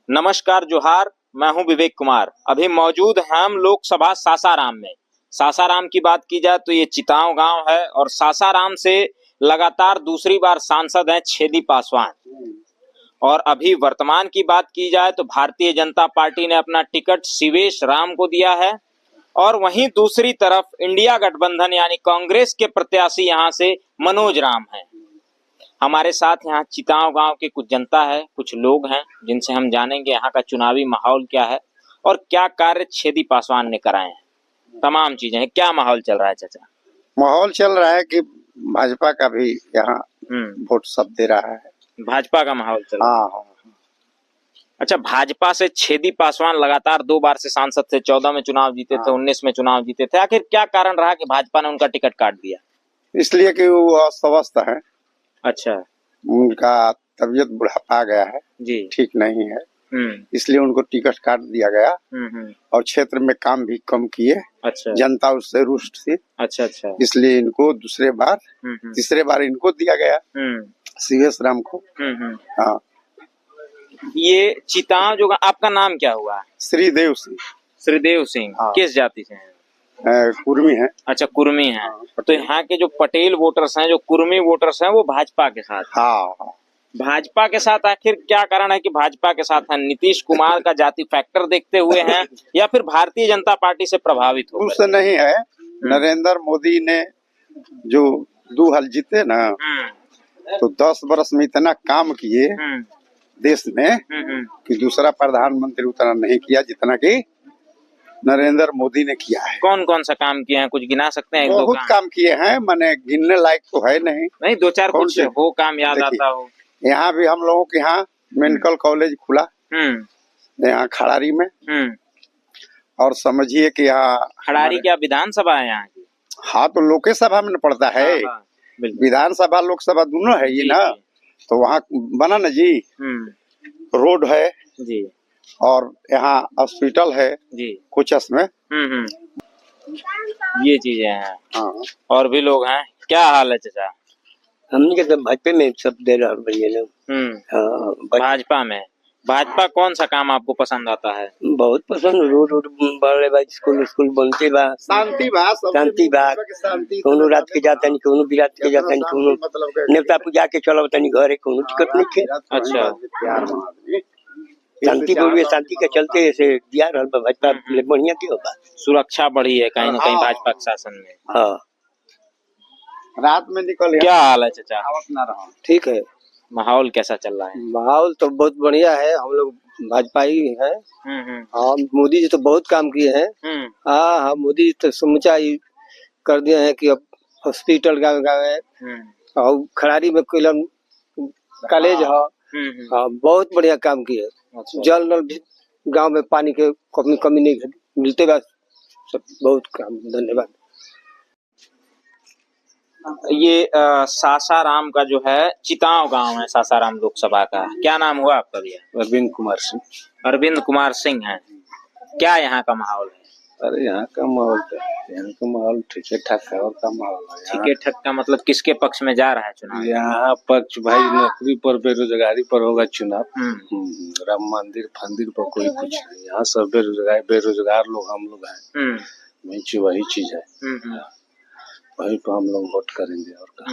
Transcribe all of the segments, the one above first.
नमस्कार जोहार। मैं हूं विवेक कुमार। अभी मौजूद हैं हम लोकसभा सासाराम में। सासाराम की बात की जाए तो ये चितांव गांव है और सासाराम से लगातार दूसरी बार सांसद हैं छेदी पासवान। और अभी वर्तमान की बात की जाए तो भारतीय जनता पार्टी ने अपना टिकट शिवेश राम को दिया है और वहीं दूसरी तरफ इंडिया गठबंधन यानी कांग्रेस के प्रत्याशी यहां से मनोज राम हैं। हमारे साथ यहाँ चितांव गांव के कुछ जनता है, कुछ लोग हैं जिनसे हम जानेंगे यहाँ का चुनावी माहौल क्या है और क्या कार्य छेदी पासवान ने कराए हैं। तमाम चीजें हैं। क्या माहौल चल रहा है चाचा? माहौल चल रहा है कि भाजपा का भी यहाँ वोट सब दे रहा है। भाजपा का माहौल चल रहा है। हाँ। अच्छा, भाजपा से छेदी पासवान लगातार 2 बार से सांसद थे। 14 में चुनाव जीते थे, 19 में चुनाव जीते थे। आखिर क्या कारण रहा कि भाजपा ने उनका टिकट काट दिया? इसलिए कि वो अस्वस्थ है। अच्छा, उनका तबीयत बुढ़ापा आ गया है जी, ठीक नहीं है, इसलिए उनको टिकट काट दिया गया। और क्षेत्र में काम भी कम किए। अच्छा, जनता उससे रुष्ट थी। अच्छा अच्छा, इसलिए इनको दूसरे बार तीसरे बार इनको दिया गया, शिवेश राम को। हाँ। ये चितांव जो आपका नाम क्या हुआ? श्रीदेव सिंह। श्रीदेव सिंह। हाँ। किस जाति से हैं? कुर्मी है। अच्छा, कुर्मी है। तो यहाँ के जो पटेल वोटर्स हैं, जो कुर्मी वोटर्स हैं, वो भाजपा के साथ। हाँ। भाजपा के साथ आखिर क्या कारण है कि भाजपा के साथ है? नीतीश कुमार का जाति फैक्टर देखते हुए हैं या फिर भारतीय जनता पार्टी से प्रभावित हो? उससे नहीं है। नरेंद्र मोदी ने जो 2 हल जीते ना, तो 10 वर्ष में इतना काम किए देश में कि दूसरा प्रधानमंत्री उतना नहीं किया जितना कि नरेंद्र मोदी ने किया है। कौन कौन सा काम किए हैं, कुछ गिना सकते हैं? बहुत काम किए हैं, माने गिनने लायक तो है नहीं। 2-4 कुछ हो काम याद आता हो। यहाँ भी हम लोगों के यहाँ मेडिकल कॉलेज खुला यहाँ खड़ारी में। और समझिए कि यहाँ खड़ारी क्या विधानसभा है यहाँ की? हाँ, तो लोकसभा में पड़ता है। विधानसभा लोकसभा दोनों है ये ना। तो वहाँ बना ना जी, रोड है जी, और यहाँ हॉस्पिटल है जी, कोचस में। ये चीजें हैं। हाँ। और भी लोग हैं। क्या हाल है चाचा? हमने के तो भाजपा में सब दे रहा है। भाजपा में भाजपा कौन सा काम आपको पसंद आता है? बहुत पसंद। रोड बढ़े बा, स्कूल बनते बा, शांति बा, कोनो रात के जाता नहीं, कोनो भी रात के जाता नहीं, कोनो नेता पूजा के चलो तनी घरे, कोनो टिकट नहीं थे। अच्छा, शांति बोलिए, शांति के चलते ऐसे दिया रहल बा भाजपा बढ़िया क्यों बा। सुरक्षा बढ़ी है कहीं न कहीं भाजपा के शासन में। हाँ, रात में निकल। क्या हाल है चाचा? ठीक है। माहौल कैसा चल रहा है? माहौल तो बहुत बढ़िया है। हम लोग भाजपा ही है। हाँ, मोदी जी तो बहुत काम किए हैं। हाँ, मोदी जी तो समूचा ही कर दिए हैं कि अब हॉस्पिटल गाँव और खड़ारी में कोयलन कॉलेज है। हाँ, बहुत बढ़िया काम किए। अच्छा। जल नल भी गाँव में पानी के कमी नहीं मिलते बा। सब बहुत काम। धन्यवाद। ये सासाराम का जो है चितांव गांव है, सासाराम लोकसभा का। क्या नाम हुआ आपका भैया? अरविंद कुमार सिंह। अरविंद कुमार सिंह है। क्या यहाँ का माहौल है? अरे यहाँ का माहौल ठीक ठाक है। और का माहौल है? ठीक ठाक का मतलब किसके पक्ष में जा रहा है चुनाव? यहाँ पक्ष भाई नौकरी पर, बेरोजगारी पर होगा चुनाव। राम मंदिर फंदिर पर कोई कुछ नहीं। यहाँ सब बेरोजगार लोग हम लोग हैं। वही चीज है। वही पर हम लोग वोट करेंगे। और का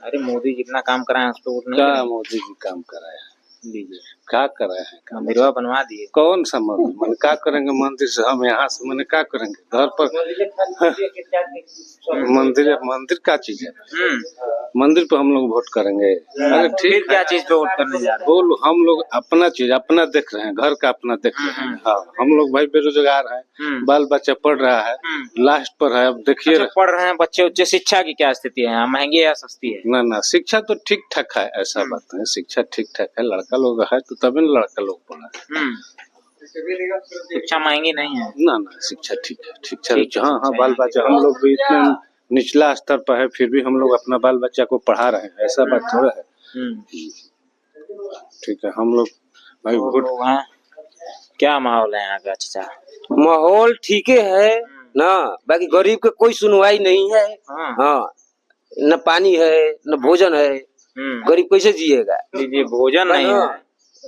अरे मोदी जितना काम कराए उस पर वोट नहीं क्या करेंगे? मोदी जी काम कराया है? दीजिए। क्या कराया है? मंदिरवा बनवा दिए। कौन सा मंदिर? मैंने क्या करेंगे मंदिर से? हम यहाँ से मैंने क्या करेंगे? घर पर मंदिर क्या चीज है? मंदिर पे हम लोग वोट करेंगे। अरे ठीक, क्या चीज पे वोट करने जा रहे हैं? बोल, हम लोग अपना चीज अपना देख रहे हैं, घर का अपना देख रहे हैं। हाँ, हम लोग भाई बेरोजगार है, बाल बच्चा पढ़ रहा है, लास्ट पर है। अब देखिए, अच्छा, पढ़ रहे हैं बच्चे। शिक्षा की क्या स्थिति है यहाँ? महंगी या सस्ती है? ना शिक्षा तो ठीक ठाक है। ऐसा बात है, शिक्षा ठीक ठाक है। लड़का लोग है तो तभी न लड़का लोग पढ़ा है। शिक्षा महंगी नहीं है? ना शिक्षा ठीक है, ठीक है। हाँ, बाल बच्चा हम लोग भी इतने निचला स्तर पर है, फिर भी हम लोग अपना बाल बच्चा को पढ़ा रहे हैं। ऐसा बात थोड़ा है। ठीक है, हम लोग भाई वोट। क्या माहौल है यहाँ का चाचा? माहौल ठीक है ना, बाकी गरीब के कोई सुनवाई नहीं है। हाँ, न पानी है न भोजन है। गरीब कैसे जिएगा? भोजन नहीं है।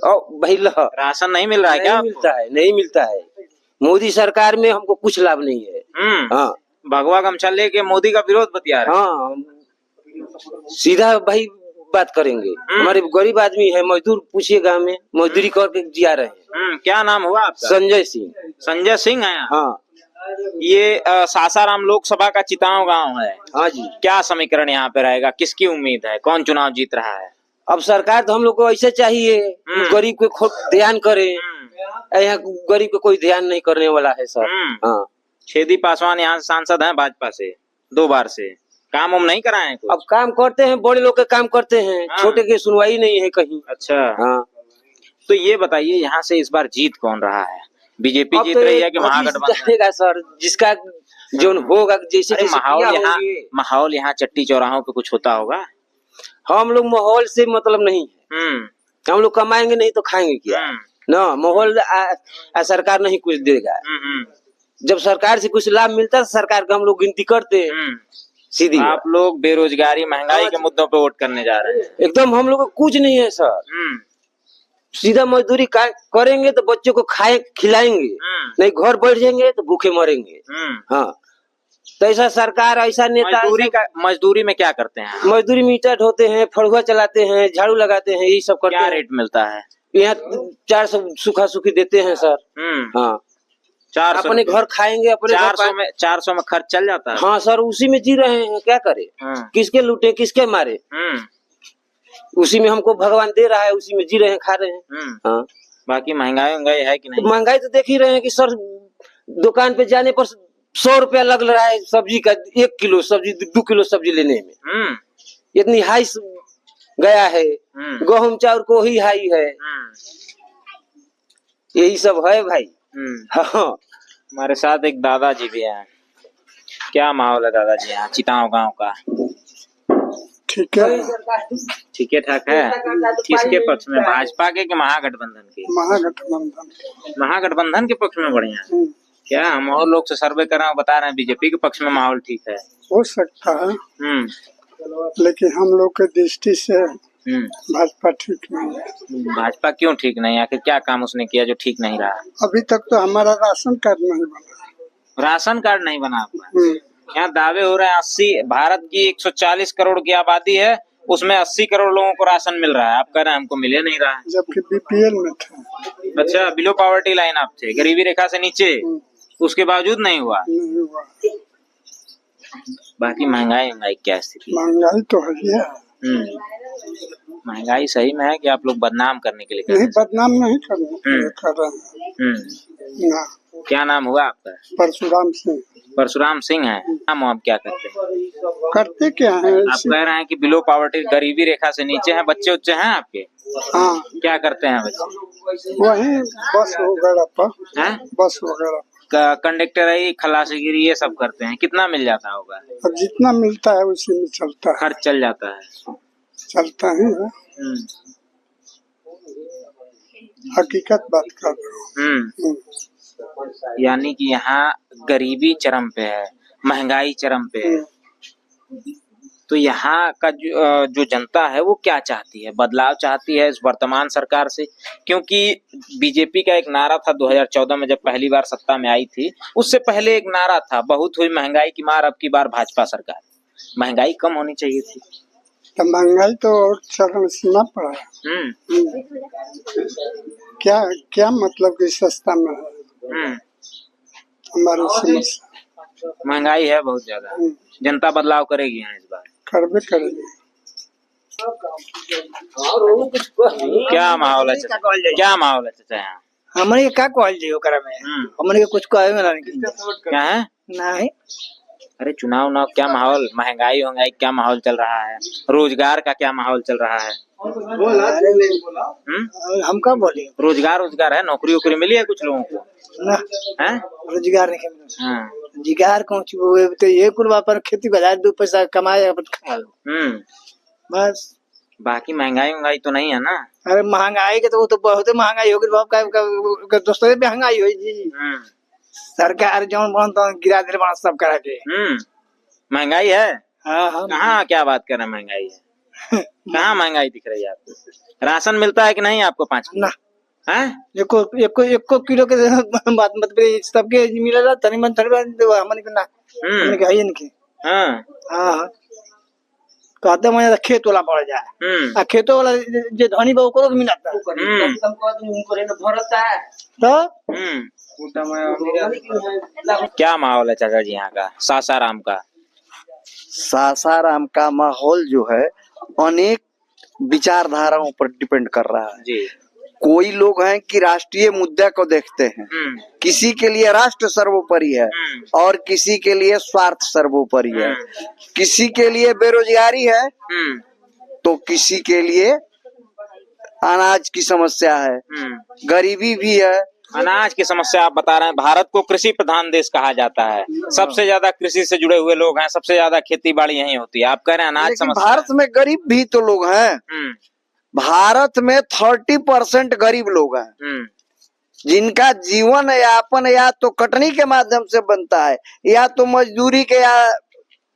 और भाई राशन नहीं मिल रहा है क्या? नहीं मिलता है, नहीं मिलता है। मोदी सरकार में हमको कुछ लाभ नहीं है। हाँ, भगवा गमछा लेके मोदी का विरोध बतिया रहे। हाँ, सीधा भाई बात करेंगे। हमारे गरीब आदमी है, मजदूर पूछिए गांव में मजदूरी करके जिया रहे हैं। क्या नाम हुआ आपका? संजय सिंह। संजय सिंह है? हाँ, ये सासाराम लोकसभा का चिताओं गांव है। हाँ जी। क्या समीकरण यहाँ पे रहेगा? किसकी उम्मीद है? कौन चुनाव जीत रहा है? अब सरकार तो हम लोग को ऐसे चाहिए गरीब को खुद ध्यान करे। यहाँ गरीब को कोई ध्यान नहीं करने वाला है सर। हाँ, छेदी पासवान यहाँ सांसद हैं भाजपा से 2 बार से, काम हम नहीं कराए कुछ? अब काम करते हैं, बड़े लोग के काम करते हैं, छोटे की सुनवाई नहीं है कहीं। अच्छा। हाँ, तो ये बताइए यहाँ से इस बार जीत कौन रहा है? बीजेपी जीत रही है कि महागठबंधन? सर जिसका जो होगा, जैसे माहौल यहाँ चट्टी चौराहों पे कुछ होता होगा? हम लोग माहौल से मतलब नहीं है। हम लोग कमाएंगे नहीं तो खाएंगे क्या? ना, माहौल सरकार नहीं कुछ देगा। जब सरकार से कुछ लाभ मिलता है सरकार का हम लोग गिनती करते हैं। सीधी आप लोग बेरोजगारी महंगाई के मुद्दों पे वोट करने जा रहे हैं? एकदम हम लोग को कुछ नहीं है सर। सीधा मजदूरी करेंगे तो बच्चों को खिलाएंगे, नहीं घर बैठ जाएंगे तो भूखे मरेंगे। हाँ, तो ऐसा सरकार, ऐसा नेता। मजदूरी में क्या करते हैं? मजदूरी में ईंटा ढोते हैं, फड़ुआ चलाते हैं, झाड़ू लगाते हैं, यही सब करते हैं। क्या रेट मिलता है यहाँ? 400 सूखा सूखी देते हैं सर। हाँ, 400 अपने घर खाएंगे, अपने 400 में खर्च चल जाता है। हाँ सर, उसी में जी रहे हैं, क्या करे? किसके लूटे, किसके मारे? उसी में हमको भगवान दे रहा है, उसी में जी रहे हैं, खा रहे हैं। हाँ, बाकी महंगाई है कि नहीं? महंगाई तो देख ही रहे हैं कि सर दुकान पे जाने पर 100 रुपया लग रहा है सब्जी का। 1 किलो सब्जी, 2 किलो सब्जी लेने में इतनी हाई गया है। गेहूं चाउर को ही हाई है। यही सब है भाई। हाँ, हमारे साथ एक दादाजी भी हैं। क्या माहौल है दादाजी यहाँ चिताओं गांव का? ठीक है, ठीक ठाक है। किसके पक्ष में, भाजपा के कि महागठबंधन के? महागठबंधन। महागठबंधन के पक्ष में बढ़िया है क्या? हम और लोग से सर्वे कर रहे हैं, बता रहे हैं बीजेपी के पक्ष में माहौल ठीक है। हो सकता है, लेकिन हम लोग के दृष्टि से भाजपा ठीक नहीं है। भाजपा क्यों ठीक नहीं? आखिर क्या काम उसने किया जो ठीक नहीं रहा? अभी तक तो हमारा राशन कार्ड नहीं बना। राशन कार्ड नहीं बना आपका? यहाँ दावे हो रहे हैं 80, भारत की 140 करोड़ की आबादी है, उसमें 80 करोड़ लोगों को राशन मिल रहा है। आप कह रहे हैं हमको मिले नहीं रहा है। जबकि बीपीएल में था। अच्छा, बिलो पॉवर्टी लाइन आप थे, गरीबी रेखा से नीचे, उसके बावजूद नहीं हुआ? बाकी महंगाई क्या स्थिति? महंगाई तो है। महंगाई सही में है कि आप लोग बदनाम करने के लिए कर नहीं, रहे हैं? बदनाम नहीं कर रहे हैं। क्या नाम हुआ आपका? परशुराम सिंह। परशुराम सिंह है नाम। आप क्या करते हैं? करते क्या है? आप कह रहे हैं कि बिलो पॉवर्टी, गरीबी रेखा से नीचे है, बच्चे उच्चे हैं आपके? हाँ। क्या करते हैं बच्चे? वही बस वगैरह पर हैं? बस वगैरह कंडक्टर, खलासीगिरी, ये सब करते हैं। कितना मिल जाता होगा? अब जितना मिलता है उसी में चलता है। खर्च चल जाता है? चलता ही है। हकीकत बात कर रहा हूँ। यानी कि यहाँ गरीबी चरम पे है, महंगाई चरम पे है। तो यहाँ का जो जनता है वो क्या चाहती है? बदलाव चाहती है इस वर्तमान सरकार से? क्योंकि बीजेपी का एक नारा था 2014 में जब पहली बार सत्ता में आई थी, उससे पहले एक नारा था, बहुत हुई महंगाई की मार, अब की बार भाजपा सरकार। महंगाई कम होनी चाहिए थी। तो महंगाई तो चरम सीमा पर है। क्या मतलब कि सस्ता में है? हमारी समस्या महंगाई है बहुत ज्यादा। जनता बदलाव करेगी यहाँ इस बार? करबे करेगी। क्या माहौल है? क्या माहौल है चाचा यहाँ? हमारे क्या कॉल जी ओकरा में? हमारे कुछ कहे में क्या है? नहीं। अरे चुनाव क्या माहौल, महंगाई क्या माहौल चल रहा है, रोजगार का क्या माहौल चल रहा है? हम क्या बोले? रोजगार है, नौकरी वोकरी मिली है कुछ लोगों को? ना है? रोजगार नहीं मिला। रोजगार कौन तो ये कुल पर खेती बाजार 2 पैसा कमाए अपन खा लो बस। बाकी महंगाई तो नहीं है ना? अरे महंगाई के तो वो तो बहुत महंगाई होगी बाप का दोस्तों महंगाई हो जी। सरकार जौन बन तो गिरा दे बना सब करा के। महंगाई है? हाँ। कहाँ क्या बात कर रहे हैं? महंगाई है? कहाँ महंगाई दिख रही है आपको? राशन मिलता है कि नहीं आपको 5 ना हैं? एको किलो के बात मतलब सबके मिलेला तनी मन हमन के ना हमन के है इनके हाँ हाँ कहते मैं खेत वाला पड़ जाए आ खेतो वाला जे धनी बा ओकरो के मिलता तो क्या माहौल है चाचा जी यहाँ का सासाराम का? सासाराम का माहौल जो है अनेक विचारधाराओं पर डिपेंड कर रहा है जी। कोई लोग हैं कि राष्ट्रीय मुद्दे को देखते हैं, किसी के लिए राष्ट्र सर्वोपरि है और किसी के लिए स्वार्थ सर्वोपरि है, किसी के लिए बेरोजगारी है तो किसी के लिए अनाज की समस्या है, गरीबी भी है। अनाज की समस्या आप बता रहे हैं। भारत को कृषि प्रधान देश कहा जाता है, सबसे ज्यादा कृषि से जुड़े हुए लोग हैं, सबसे ज्यादा खेती बाड़ी यहीं होती है। आप कह रहे हैं अनाज समस्या। भारत में गरीब भी तो लोग हैं। भारत में 30% गरीब लोग हैं जिनका जीवन यापन या तो कटनी के माध्यम से बनता है या तो मजदूरी के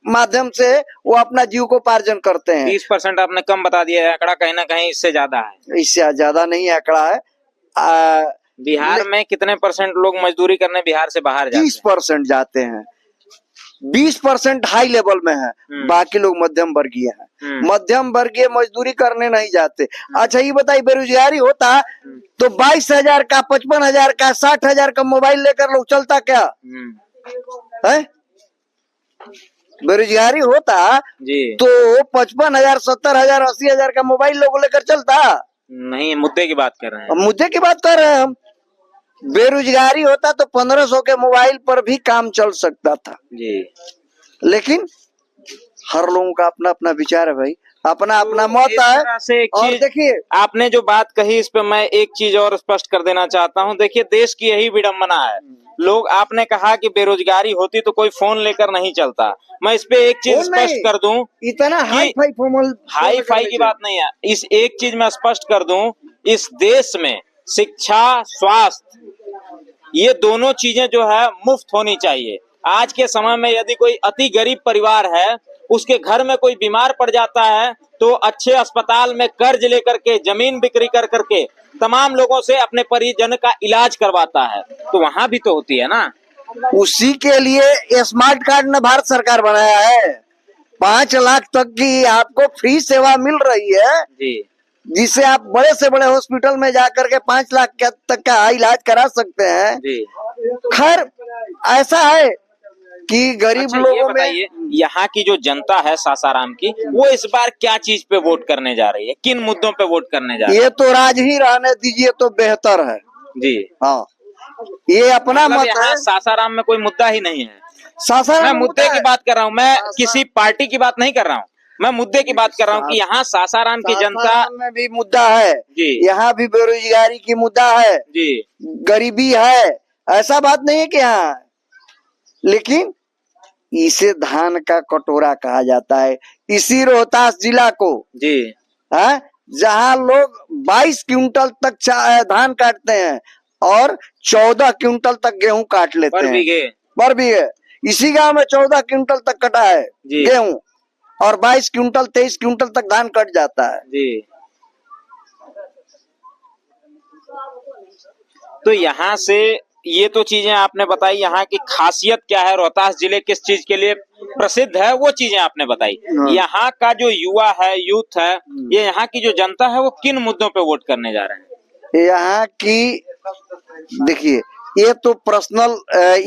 माध्यम से वो अपना जीव को पार्जन करते हैं। 20% आपने कम बता दिया है, आंकड़ा कहीं ना कहीं इससे ज्यादा है। इससे ज्यादा नहीं आंकड़ा है। बिहार में कितने % लोग मजदूरी करने बिहार से बाहर जाते हैं? 30% जाते हैं। 20% हाई लेवल में है, बाकी लोग मध्यम वर्गीय हैं। मध्यम वर्गीय मजदूरी करने नहीं जाते। अच्छा ये बताइए बेरोजगारी होता तो 22,000 का 55,000 का 60,000 का मोबाइल लेकर लोग चलता क्या है? बेरोजगारी होता जी तो 55,000 70,000 80,000 का मोबाइल लोग लेकर चलता नहीं। मुद्दे की बात कर रहे हैं। मुद्दे की बात कर रहे हैं हम। बेरोजगारी होता तो 1500 के मोबाइल पर भी काम चल सकता था जी। लेकिन हर लोगों का अपना अपना विचार है भाई, अपना अपना मत है। और देखिए आपने जो बात कही इस पे मैं एक चीज और स्पष्ट कर देना चाहता हूँ। देखिए देश की यही विडंबना है। लोग, आपने कहा कि बेरोजगारी होती तो कोई फोन लेकर नहीं चलता। मैं इस पे एक चीज स्पष्ट कर दूं, इतना हाई फाई की बात नहीं है। इस एक चीज मैं स्पष्ट कर दूं, इस देश में शिक्षा स्वास्थ्य ये दोनों चीजें जो है मुफ्त होनी चाहिए। आज के समय में यदि कोई अति गरीब परिवार है, उसके घर में कोई बीमार पड़ जाता है तो अच्छे अस्पताल में कर्ज लेकर के जमीन बिक्री कर करके तमाम लोगों से अपने परिजन का इलाज करवाता है, तो वहां भी तो होती है ना। उसी के लिए स्मार्ट कार्ड ने भारत सरकार बनाया है। 5 लाख तक की आपको फ्री सेवा मिल रही है जी, जिससे आप बड़े से बड़े हॉस्पिटल में जाकर के 5 लाख तक का इलाज करा सकते हैं जी। खैर ऐसा है कि गरीब अच्छा, लोगों में यहाँ की जो जनता है सासाराम की, वो इस बार क्या चीज पे वोट करने जा रही है, किन मुद्दों पे वोट करने जा रही है? ये तो राज ही रहने दीजिए तो बेहतर है जी। हाँ, ये अपना मतलब मत है। सासाराम में कोई मुद्दा ही नहीं है। सासाराम मैं मुद्दे की बात कर रहा हूँ, मैं किसी पार्टी की बात नहीं कर रहा हूँ, मैं मुद्दे की बात कर रहा हूँ कि यहाँ सासाराम की जनता में भी मुद्दा है जी, यहाँ भी बेरोजगारी की मुद्दा है जी, गरीबी है, ऐसा बात नहीं है कि यहाँ, लेकिन इसे धान का कटोरा कहा जाता है। इसी रोहतास जिला को जी है जहाँ लोग 22 क्विंटल तक धान काटते हैं और 14 क्विंटल तक गेहूं काट लेते हैं पर बीघे। इसी गांव में 14 क्विंटल तक कटा है गेहूं और 22 क्विंटल 23 क्विंटल तक धान कट जाता है जी। तो यहाँ से ये तो चीजें आपने बताई, यहाँ की खासियत क्या है, रोहतास जिले किस चीज के लिए प्रसिद्ध है, वो चीजें आपने बताई। यहाँ का जो युवा है, यूथ है, ये यहाँ की जो जनता है, वो किन मुद्दों पे वोट करने जा रहे हैं? यहाँ की देखिए ये तो पर्सनल,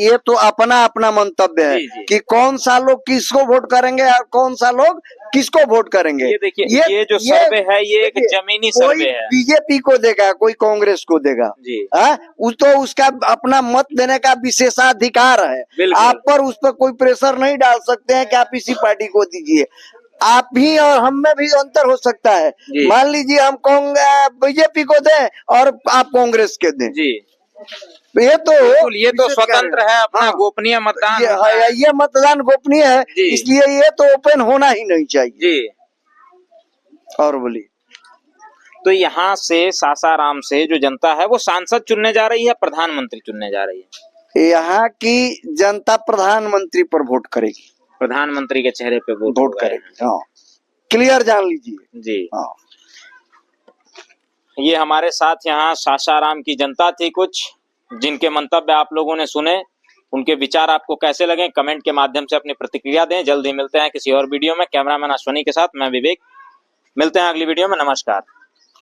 ये तो अपना अपना मंतव्य है कि कौन सा लोग किसको वोट करेंगे और कौन सा लोग किसको वोट करेंगे। ये देखिए ये जो सर्वे है ये एक जमीनी सर्वे है। बीजेपी को देगा, कोई कांग्रेस को देगा जी, तो उसका अपना मत देने का विशेषाधिकार है। आप पर उस पर कोई प्रेशर नहीं डाल सकते हैं कि आप इसी पार्टी को दीजिए। आप भी और हम में भी अंतर हो सकता है। मान लीजिए हम बीजेपी को दें और आप कांग्रेस के दें जी, ये तो स्वतंत्र है, अपना गोपनीय मतदान ये मतदान गोपनीय है, इसलिए ये तो ओपन होना ही नहीं चाहिए जी। और बोलिए, तो यहाँ से सासाराम से जो जनता है वो सांसद चुनने जा रही है, प्रधानमंत्री चुनने जा रही है। यहाँ की जनता प्रधानमंत्री पर वोट करेगी, प्रधानमंत्री के चेहरे पे वोट करेगी। हाँ, क्लियर जान लीजिए जी। हाँ, ये हमारे साथ यहाँ सासाराम की जनता थी कुछ, जिनके मंतव्य आप लोगों ने सुने। उनके विचार आपको कैसे लगे कमेंट के माध्यम से अपनी प्रतिक्रिया दें। जल्द ही मिलते हैं किसी और वीडियो में। कैमरामैन अश्वनी के साथ मैं विवेक, मिलते हैं अगली वीडियो में। नमस्कार।